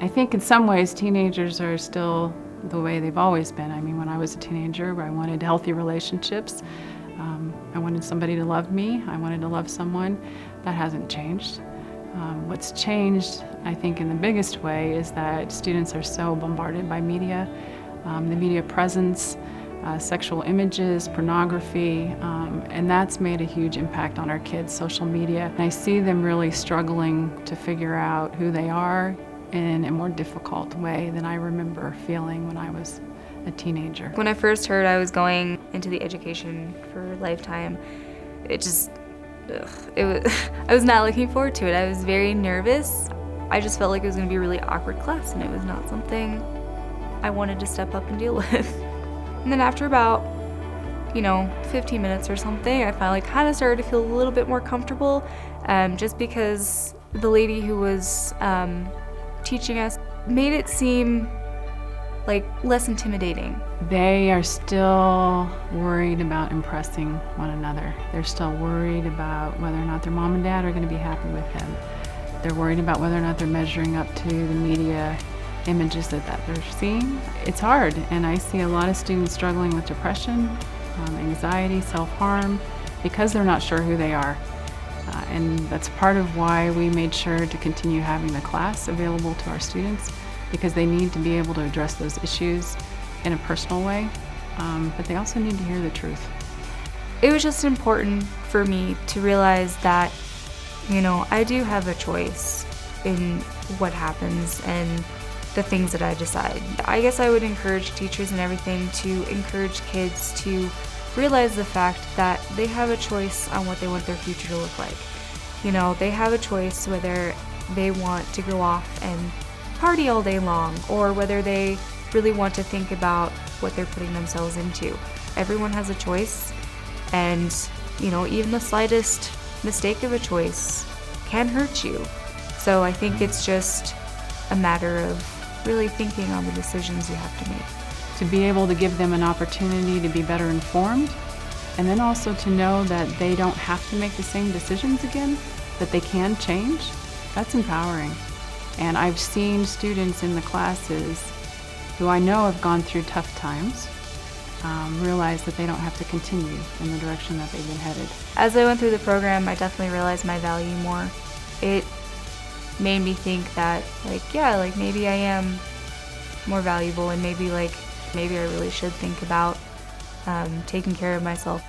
I think in some ways teenagers are still the way they've always been. I mean, when I was a teenager, I wanted healthy relationships. I wanted somebody to love me. I wanted to love someone. That hasn't changed. What's changed, I think, in the biggest way is that students are so bombarded by media, the media presence, sexual images, pornography, and that's made a huge impact on our kids, social media. And I see them really struggling to figure out who they are in a more difficult way than I remember feeling when I was a teenager. When I first heard I was going into the education for lifetime, I was not looking forward to it. I was very nervous. I just felt like it was going to be a really awkward class, and it was not something I wanted to step up and deal with. And then after about, 15 minutes or something, I finally kind of started to feel a little bit more comfortable, just because the lady who was teaching us made it seem like less intimidating. They are still worried about impressing one another. They're still worried about whether or not their mom and dad are going to be happy with them. They're worried about whether or not they're measuring up to the media images that they're seeing. It's hard, and I see a lot of students struggling with depression, anxiety, self-harm, because they're not sure who they are. And that's part of why we made sure to continue having the class available to our students, because they need to be able to address those issues in a personal way, but they also need to hear the truth. It was just important for me to realize that, I do have a choice in what happens and the things that I decide. I guess I would encourage teachers and everything to encourage kids to realize the fact that they have a choice on what they want their future to look like. They have a choice whether they want to go off and party all day long, or whether they really want to think about what they're putting themselves into. Everyone has a choice, and even the slightest mistake of a choice can hurt you. So I think it's just a matter of really thinking on the decisions you have to make. To be able to give them an opportunity to be better informed, and then also to know that they don't have to make the same decisions again, that they can change, that's empowering. And I've seen students in the classes who I know have gone through tough times realize that they don't have to continue in the direction that they've been headed. As I went through the program, I definitely realized my value more. It made me think that, maybe I am more valuable, and maybe I really should think about taking care of myself.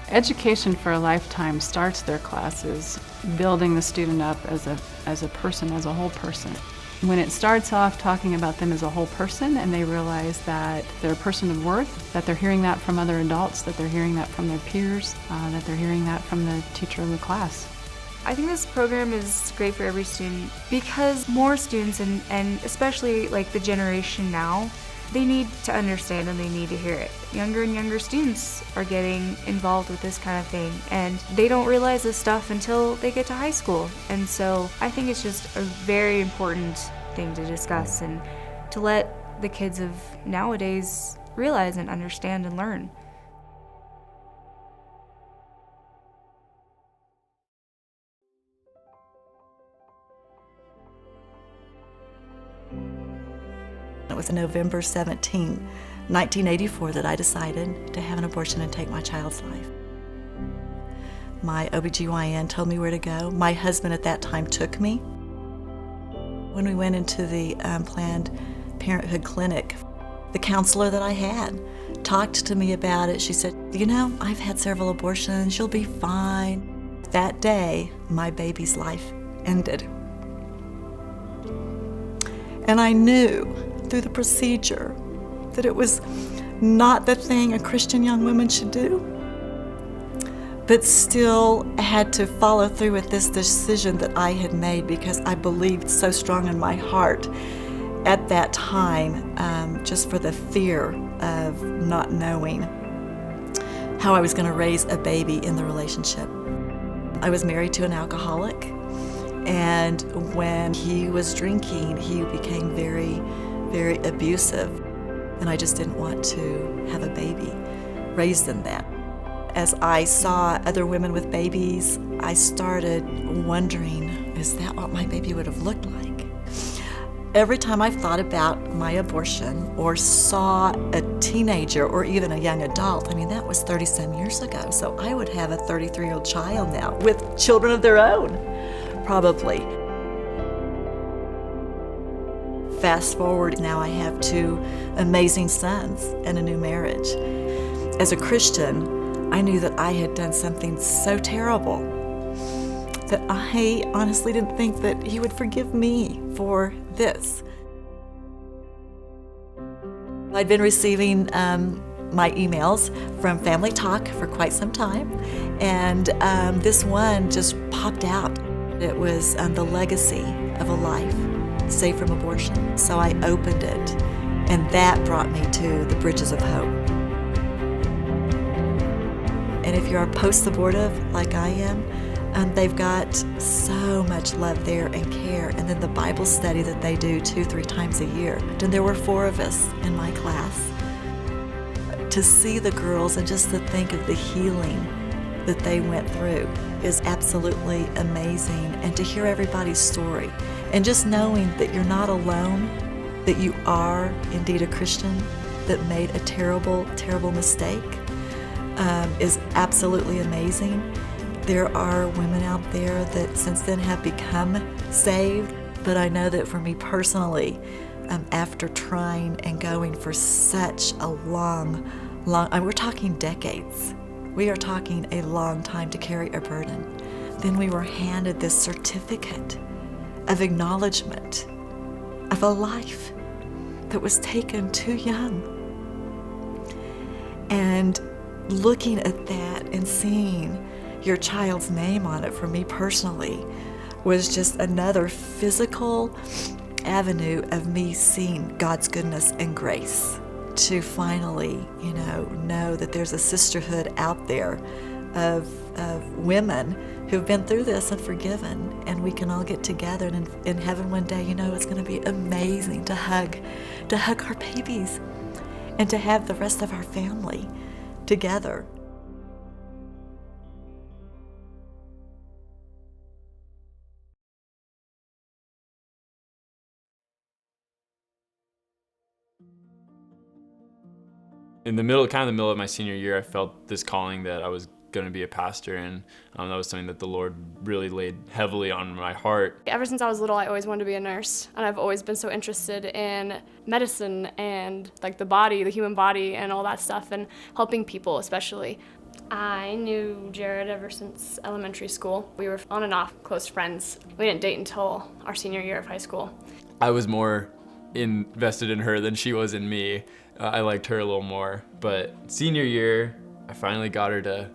Education for a Lifetime starts their classes building the student up as a person, as a whole person. When it starts off talking about them as a whole person, and they realize that they're a person of worth, that they're hearing that from other adults, that they're hearing that from their peers, that they're hearing that from the teacher of the class. I think this program is great for every student because more students, and especially the generation now, they need to understand and they need to hear it. Younger and younger students are getting involved with this kind of thing, and they don't realize this stuff until they get to high school. And so I think it's just a very important thing to discuss and to let the kids of nowadays realize and understand and learn. It was November 17, 1984, that I decided to have an abortion and take my child's life. My OBGYN told me where to go. My husband at that time took me. When we went into the Planned Parenthood clinic, the counselor that I had talked to me about it. She said, I've had several abortions, you'll be fine. That day, my baby's life ended. And I knew through the procedure that it was not the thing a Christian young woman should do, but still had to follow through with this decision that I had made because I believed so strong in my heart at that time, just for the fear of not knowing how I was going to raise a baby in the relationship. I was married to an alcoholic, and when he was drinking, he became very, very abusive, and I just didn't want to have a baby raised in that. As I saw other women with babies, I started wondering, is that what my baby would have looked like? Every time I've thought about my abortion or saw a teenager or even a young adult, I mean, that was 30-some years ago. So I would have a 33-year-old child now with children of their own, probably. Fast forward, now I have 2 amazing sons and a new marriage. As a Christian, I knew that I had done something so terrible that I honestly didn't think that He would forgive me for this. I'd been receiving my emails from Family Talk for quite some time, and this one just popped out. It was the legacy of a life saved from abortion. So I opened it, and that brought me to the Bridges of Hope. And if you're post-abortive like I am, they've got so much love there and care. And then the Bible study that they do 2-3 times a year. And there were 4 of us in my class. To see the girls and just to think of the healing that they went through is absolutely amazing. And to hear everybody's story and just knowing that you're not alone, that you are indeed a Christian that made a terrible, terrible mistake is absolutely amazing. There are women out there that since then have become saved, but I know that for me personally, after trying and going for such a long, we're talking decades. We are talking a long time to carry a burden. Then we were handed this certificate of acknowledgement of a life that was taken too young. And looking at that and seeing your child's name on it, for me personally, was just another physical avenue of me seeing God's goodness and grace to finally, know that there's a sisterhood out there of women who've been through this and forgiven, and we can all get together, and in heaven one day, it's going to be amazing to hug our babies and to have the rest of our family together. In the middle of my senior year, I felt this calling that I was going to be a pastor, and that was something that the Lord really laid heavily on my heart. Ever since I was little, I always wanted to be a nurse, and I've always been so interested in medicine and like the human body and all that stuff, and helping people especially. I knew Jared ever since elementary school. We were on and off close friends. We didn't date until our senior year of high school. I was more invested in her than she was in me. I liked her a little more, but senior year, I finally got her to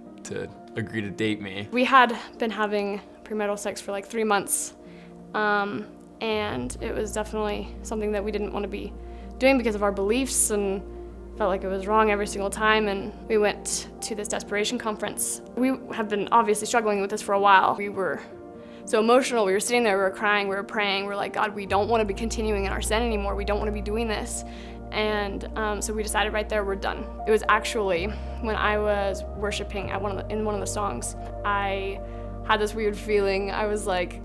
agree to date me. We had been having premarital sex for like 3 months, and it was definitely something that we didn't want to be doing because of our beliefs, and felt like it was wrong every single time. And we went to this desperation conference. We have been obviously struggling with this for a while. We were so emotional. We were sitting there, we were crying, we were praying. We're like, God, we don't want to be continuing in our sin anymore. We don't want to be doing this. And so we decided right there, we're done. It was actually when I was worshiping in one of the songs, I had this weird feeling. I was like,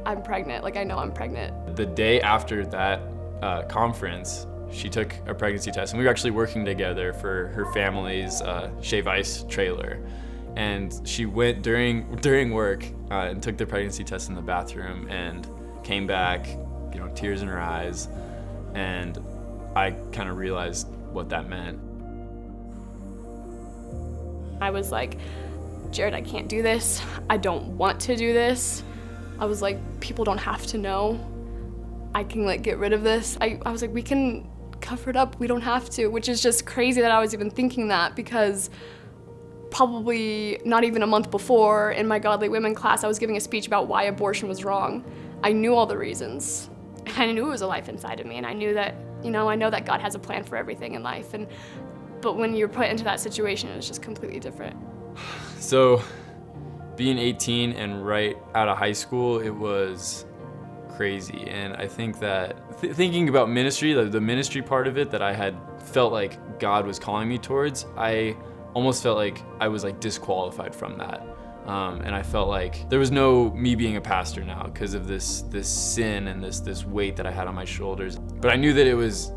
I'm pregnant. Like, I know I'm pregnant. The day after that conference, she took a pregnancy test, and we were actually working together for her family's shave ice trailer. And she went during work and took the pregnancy test in the bathroom and came back, tears in her eyes, and I kind of realized what that meant. I was like, Jared, I can't do this. I don't want to do this. I was like, people don't have to know. I can get rid of this. I was like, we can cover it up. We don't have to, which is just crazy that I was even thinking that, because probably not even a month before in my Godly Women class, I was giving a speech about why abortion was wrong. I knew all the reasons. I knew it was a life inside of me, and I knew that, I know that God has a plan for everything in life. But when you're put into that situation, it was just completely different. So being 18 and right out of high school, it was crazy. And I think that thinking about ministry, the ministry part of it that I had felt like God was calling me towards, I almost felt like I was disqualified from that. And I felt like there was no me being a pastor now because of this sin and this weight that I had on my shoulders. But I knew that it was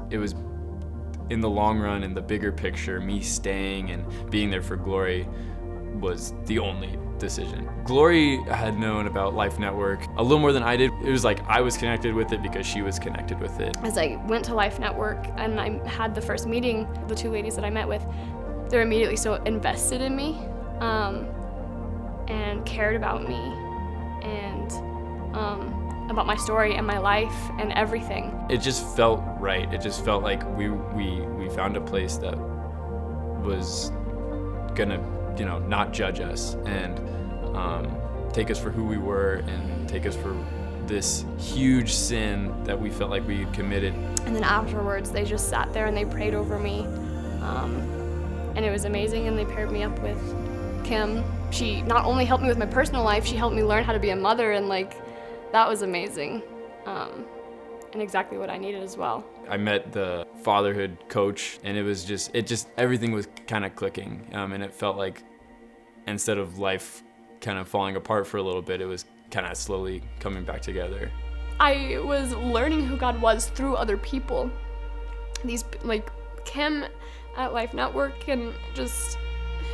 in the long run, in the bigger picture, me staying and being there for Glory was the only decision. Glory had known about Life Network a little more than I did. It was like I was connected with it because she was connected with it. As I went to Life Network and I had the first meeting, the two ladies that I met with, they were immediately so invested in me and cared about me and about my story and my life and everything. It just felt right. It just felt like we found a place that was gonna, not judge us and take us for who we were and take us for this huge sin that we felt like we had committed. And then afterwards, they just sat there and they prayed over me. And it was amazing, and they paired me up with Kim. She not only helped me with my personal life, she helped me learn how to be a mother, and that was amazing. And exactly what I needed as well. I met the fatherhood coach, and it just everything was kind of clicking, and it felt like instead of life kind of falling apart for a little bit, it was kind of slowly coming back together. I was learning who God was through other people. These, Kim at Life Network, and just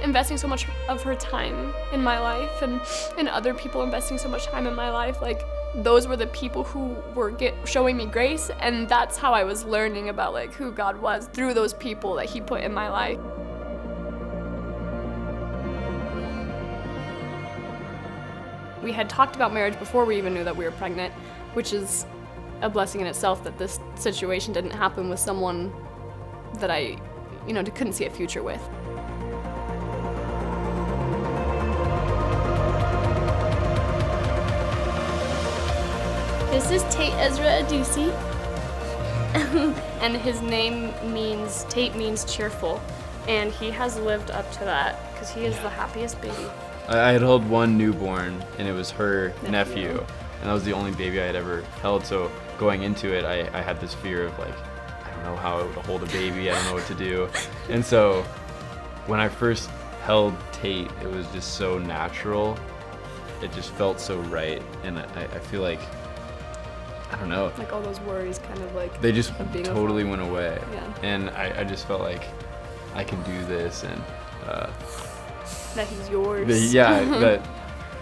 investing so much of her time in my life, and other people investing so much time in my life. Those were the people who were showing me grace, and that's how I was learning about who God was, through those people that He put in my life. We had talked about marriage before we even knew that we were pregnant, which is a blessing in itself that this situation didn't happen with someone that I, couldn't see a future with. This is Tate Ezra Adusi, and his name Tate means cheerful, and he has lived up to that because he is the happiest baby. I had held one newborn, and it was her nephew, and that was the only baby I had ever held. So going into it, I had this fear of I don't know how to hold a baby, I don't know what to do. And so when I first held Tate, it was just so natural. It just felt so right, and I feel like, I don't know. All those worries kind of they just totally went away. Yeah. And I just felt like I can do this, and that he's yours. Yeah.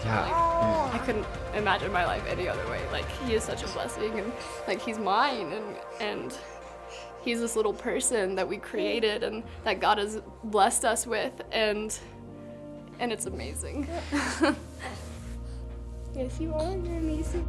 I couldn't imagine my life any other way. He is such a blessing, and he's mine, and he's this little person that we created and that God has blessed us with, and it's amazing. Yes, you are. You're amazing.